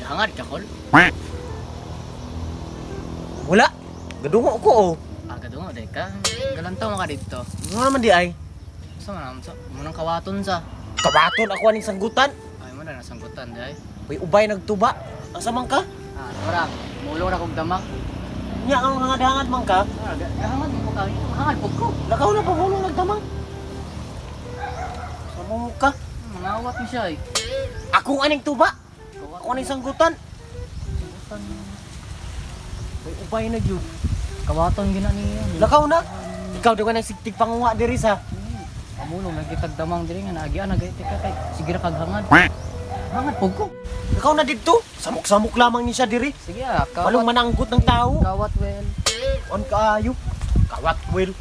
Hangad ka, Kol? Wala. Gadungo ko oh. Agad mo, ka. Galantaw mo ka dito. Ano naman di ay? Sa manam sa munang kawaton sa. Kabaton ako aning sanggutan. Ay mo na nasanggutan day. Uy, ubay nagtuba. Asa man ka? Ah, ora. Mulong na kog damak. Nya ang hangad-hangad man ka. Ah, hangad mo ka. Hangad pug ko. Lakaw na pahulong nagdamang. Sa ka. Mangawat ni siya eh. Akong aning tuba. Ako aning sanggutan. Uy, ubay na gyud. Kawaton gina niya. Lakaw na. Ikaw daw ka nagsigtig panguha diri sa. Pamulong nagkitag damang diri nga naagian nagayte ka kay sige ra kag hangad. Hangad pug ko. Lakaw na dito. Samok-samok lamang ni siya diri. Sige ah, Walong mananggot ng tao. Kawat well. On kaayo. Kawat will.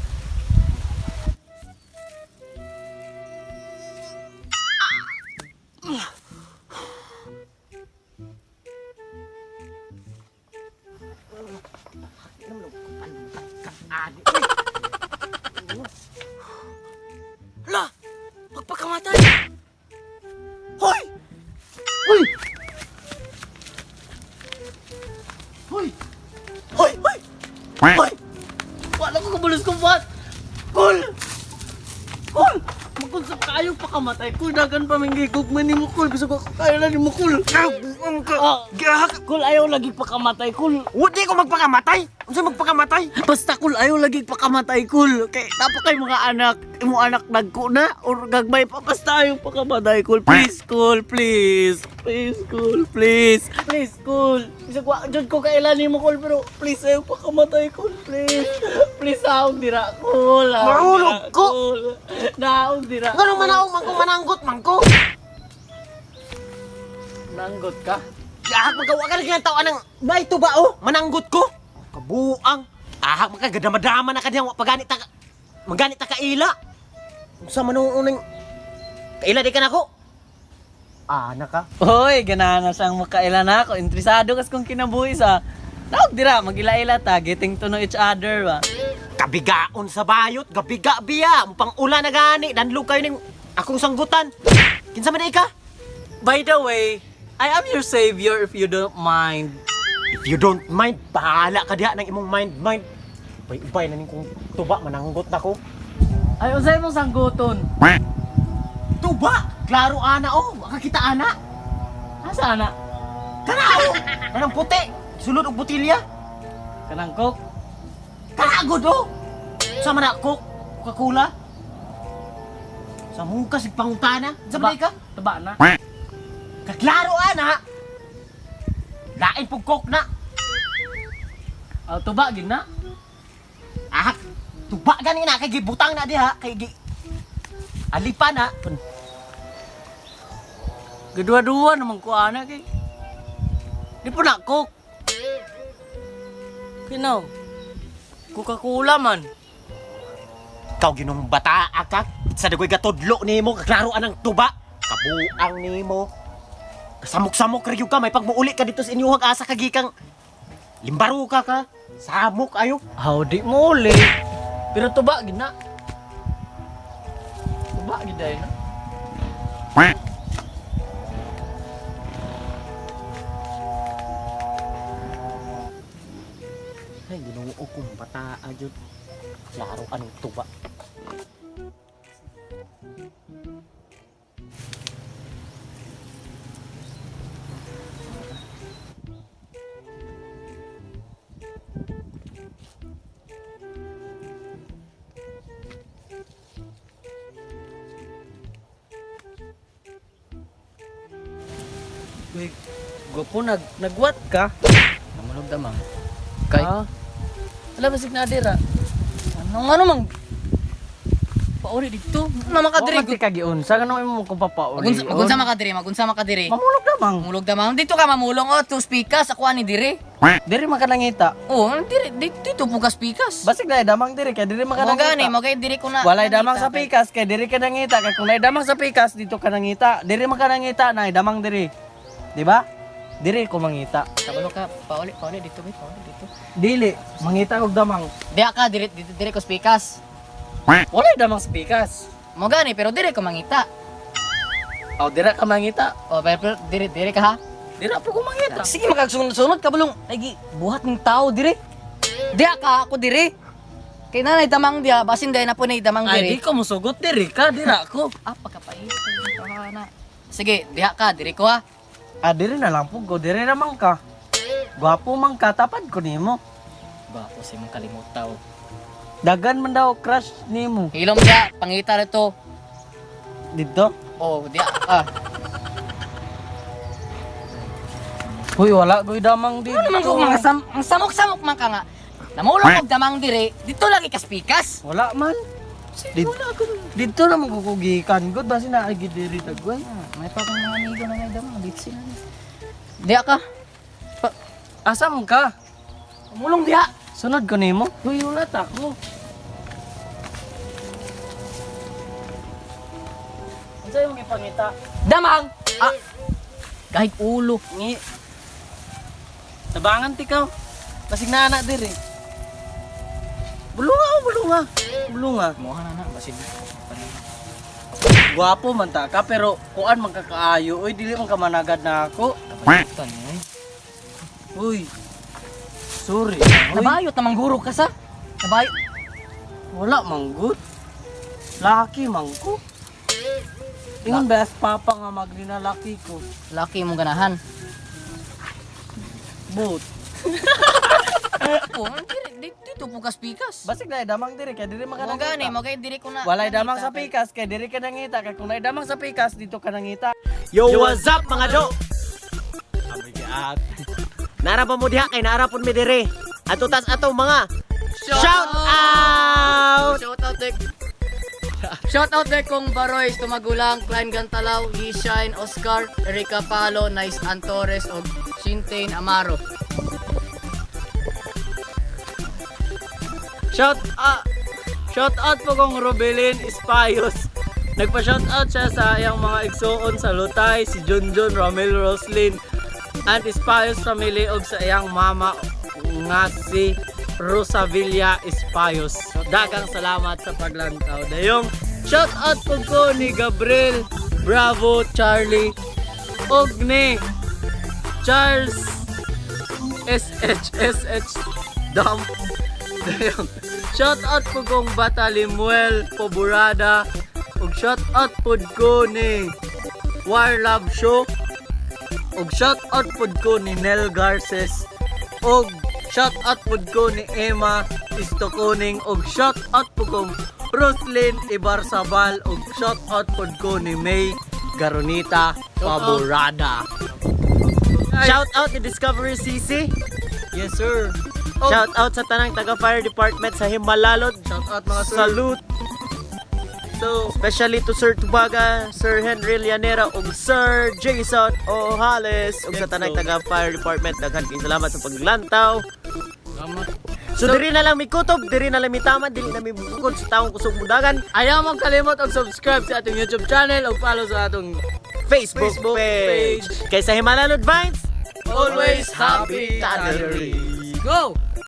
Hala! Magpakamatay! Hoy! Hoy! Hoy! Hoy! Hoy! Hoy! Wala ko kabulos kong buhat! Kul! Kul! Magkunsap kayo pa kamatay. Kul, dagan pa may gugman ni mo, Kul. Bisa ko kaya na ni mo, Kul. Buang ka! Kul, ayaw lagi pa kamatay, Kul. Hindi ko magpakamatay! Unsa magpakamatay? Basta, Kul, ayaw lagi pa kamatay, Kul. Kay, tapa kay mga anak, imo anak nagko na, or gagbay pa, basta ayaw pa kamatay, Kul. Please, Kul, please. Please, Kul, please. Please, Kul. Bisa ko, dyan ko kailan ni mo, Kul, pero please, ayaw pa kamatay, Kul, please. Please, haong dira, Kul. Mahulog ko! Naong dira. Ganong manaong mangko mananggot, mangko? Mananggot ka? Ahak magawa ka na tao anang may tuba oh, mananggot ko. Kabuang. Ahak magagadama-dama na kadiyang pagani ta maganit ta kaila. Unsa man uning kaila di ka nako? Anak ka? Hoy, ganahan na siyang makaila na ako. Interesado kas kung kinabuhi sa. Tawag dira, magila-ila ta, getting to know each other ba. Kabigaon sa bayot, gabiga biya, pang ula na gani, danlog kayo ning akong sanggutan. Kinsa man ka? By the way, I am your savior if you don't mind. If you don't mind, bahala ka diha ng imong mind. Ubay na ning kung tuba mananggot nako. Ay, unsay mong sangguton? Tuba, klaro ana oh, makakita ana. Asa na? Kana oh, kanang puti, sulod og botilya. Kanang kok? Kagod oh. Sa man ako, Coca-Cola. Sa muka sig pangutana. Sa man ka? Tuba na. Kaklaro ana. Lain pug kok na. Tuba gid na. Ah, tuba gani na kay gibutang na diha kay alipa na. Gadua-dua naman ko ana kay. Di po na kok. Kinaw. Coca-Cola man. Ikaw ginong bata ka. Sa dagoy gatudlo nimo kaklaro anang tuba. Kabuang nimo. Kasamok-samok ra gyud ka may pagmuuli ka dito sa inyong asa kagikang limbaro ka. Samok ayo. How di mo uli. Pero tuba gid na. Tuba gid ay na. Ay, ginoo kong bata jud. Klaro anong tuba. Uy, gopo nagwat ka. Namulog damang. Kay. Wala basig na dira. Ano mang pauri dito. Ano makadiri? Mati ka giunsa kanang imo ko papauli. Magunsa makadiri. Mamulog damang. Mamulog damang. Dito ka mamulong two speakers ako ani diri. Diri makanangita. Oh, diri dito po ka speakers. Basig na damang diri kay diri Mo gani, makanangita. mo kay diri ko na. Walay damang sa pikas kay diri ka nangita kay kung nay damang sa pikas dito ka nangita. Diri makanangita nay damang diri. Di ba? Diri ko mangita. Kabalo ka, pauli dito, bay, pauli dito. Dili, mangita og damang. Diya ka, dire ko spikas. Wala damang speakers. Mo gani, pero dire ko mangita. O, dira ka mangita. O, pero dire ka ha? Dira po ko mangita. Sige, makagsunod-sunod ka bulong. Lagi, buhat ng tao dire. Diya ka, ako dire. Kay nanay damang diya, basin dahil na po na damang Ay, di dire. ko musugot diri ka, dira ko. Ah, pagkapait. Sige, diya ka, dire ko ha. Ah, diri na lang po ko, diri naman ka. Gwapo man ka, tapad ko nimo. Ba, po si mong kalimutaw. Dagan man daw crush nimo. Hilom diya, pangita rito. Dito? Oh, diya, ah. Hoy, wala ko'y damang dito. Ano naman ko mga ang samok-samok man ka nga. Namulong kog damang dire, dito lagi ka spikas. Wala man. Dito naman kukugikan. Good ba sinaagi diri tagway? May pa akong mga amigo na may damang, dito sila. Diya ka. Asam ka? Mulong diya. Sunod ko nimo. Hoy, wala tako. Ano sa'yo may pangita? Damang! Ah! Kahit ulo. Ngi. Tabangan tikaw. Kasing na anak diri. Bulunga o bulunga? Bulunga. Muha na na, basin. Gwapo man ta ka pero kuan man ka kaayo. Uy, dili man ka managad na ako. Kabayutan eh. Uy. Sorry. Uy, Nabayot namang guro ka sa. Nabayot. wala man good. Laki man ko. Ingon best papa nga maglinalaki ko. Laki mong ganahan. But Oh, dito po ka spikas. basig na damang diri kay diri man ka Mo gani, nangita. mo kay diri ko na. Walay damang sa pikas kay diri ka nangita kay kung nay damang sa pikas dito ka nangita. Yo, what's up mga do? Abigat. Nara pa mo diha kay nara pud mi dire. Ato tas ato mga shout out. Shout out there kong Baroy, Tumagulang, Klein Gantalaw, Shine, Oscar, Erika Palo, Nice Antores, o Shintain Amaro. Shout out po kong Robelin Espayos. Nagpa-shout out siya sa iyang mga igsoon sa Lutay, si Junjun, Romel, Roslyn, and Espayos family og sa iyang mama nga si Rosavilla Espayos. Dagang salamat sa paglantaw. Dayong shout out po ko ni Gabriel, Bravo, Charlie, og ni Charles SH Dump. Dayong shout out po kong Bata Limuel Poburada, og shout out po ko ni War Love Show, og shout out po ko ni Nel Garces, og shout out po ko ni Emma Istokoning, og shout out po kong Roslyn Ibarsabal, og shout out po ko ni May Garonita Paborada. Shout out ni Discovery CC. Yes sir. Shout out sa tanang taga fire department sa Himalalod. Shout out mga sir. Salute. So, Especially to Sir Tubaga, Sir Henry Llanera, ug Sir Jason O'Hales, ug sa Let's tanang go. taga fire department. Daghan kay salamat sa paglantaw. salamat. So, diri na lang mi kutob, diri na lang mi tamad, dili na mi bukod sa taong kusog mudagan. Ayaw mong kalimot og subscribe sa atong YouTube channel og follow sa atong Facebook, Facebook page. page. Kaysa Himalalod Vines, Always Happy Tannery. Go!